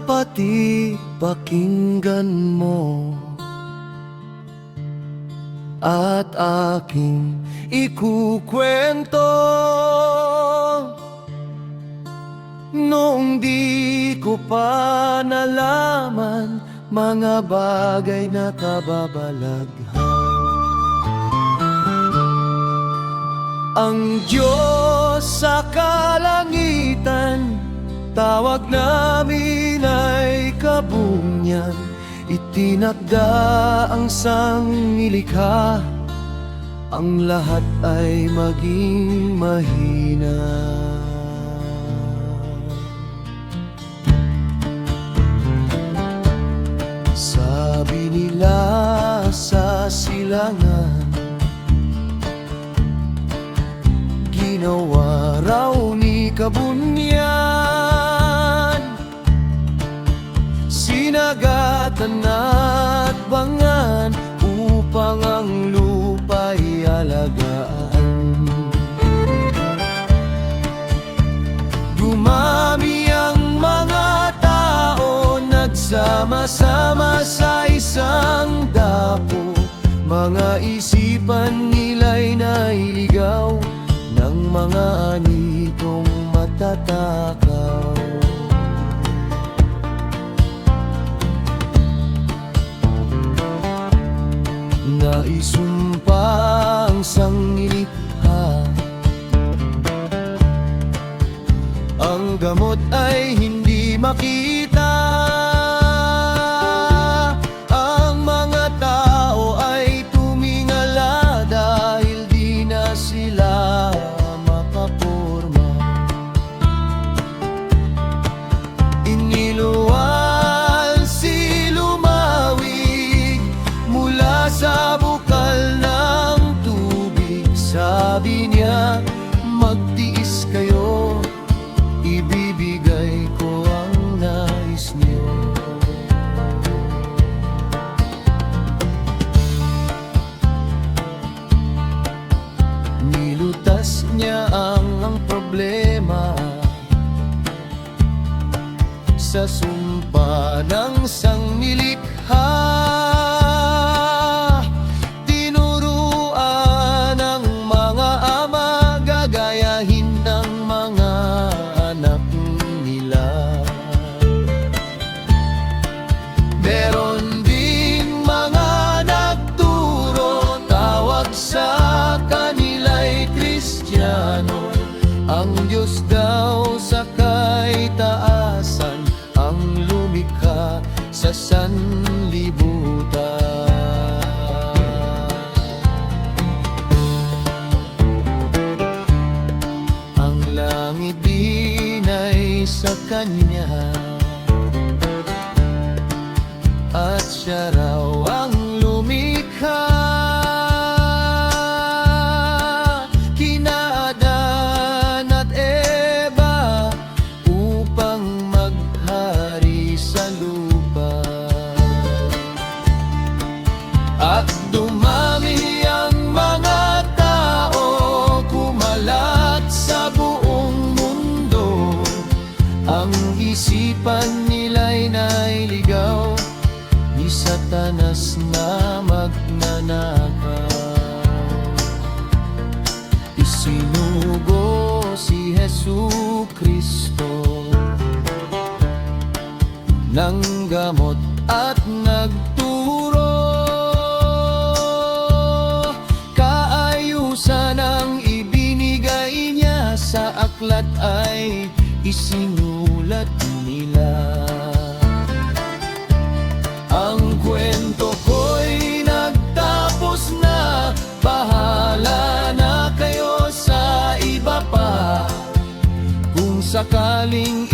kapatid, pakinggan mo at aking ikukwento. Noong di ko pa nalaman mga bagay na kababalaghan, ang Diyos sa kalangitan, tawag namin ay kabunyan. Itinakda ang sanglilikha, ang lahat ay maging mahina. Sabi nila sa silangan, ginawa raw ni kabunyan, sinagatan at bangan upang ang lupa'y alagaan. Dumami ang mga tao, nagsama-sama sa isang dako. Mga isipan nila'y nailigaw ng mga anitong matatakaw. Naisumpa ang sanglilikha, ang gamot ay hindi makita. Ang mga tao ay tumingala dahil di na sila makapurma. Iniluwan si lumawig mula sa bukal ng tubig. Sabi niya, magtiis kayo, ibibigay ko ang nais niyo. Nilutas niya ang problema sa sumpa ng sanglilikha. Tinuruan ng mga ama, gagayahin ng mga anak nila. Meron ding mga nagturo, tawag sa kanila'y Kristiyano. Ang Diyos daw sa kaitaasan, ang lumikha sa sanlibutan. Ang langit din ay sa Kanya, at Siya raw ang lumikha. Kina Adan at Eva upang maghari sa lupa, at dumami ang mga tao, kumalat sa buong mundo. Ang isipan nila'y nailigaw ni Satanas na magnanakaw. Isinugo si Jesucristo ng gamot at nagturo, kaayusan ang ibinigay niya, sa aklat ay isinulat nila. Ang kwento ko'y nagtapos na, bahala na kayo sa iba pa. Kung sakaling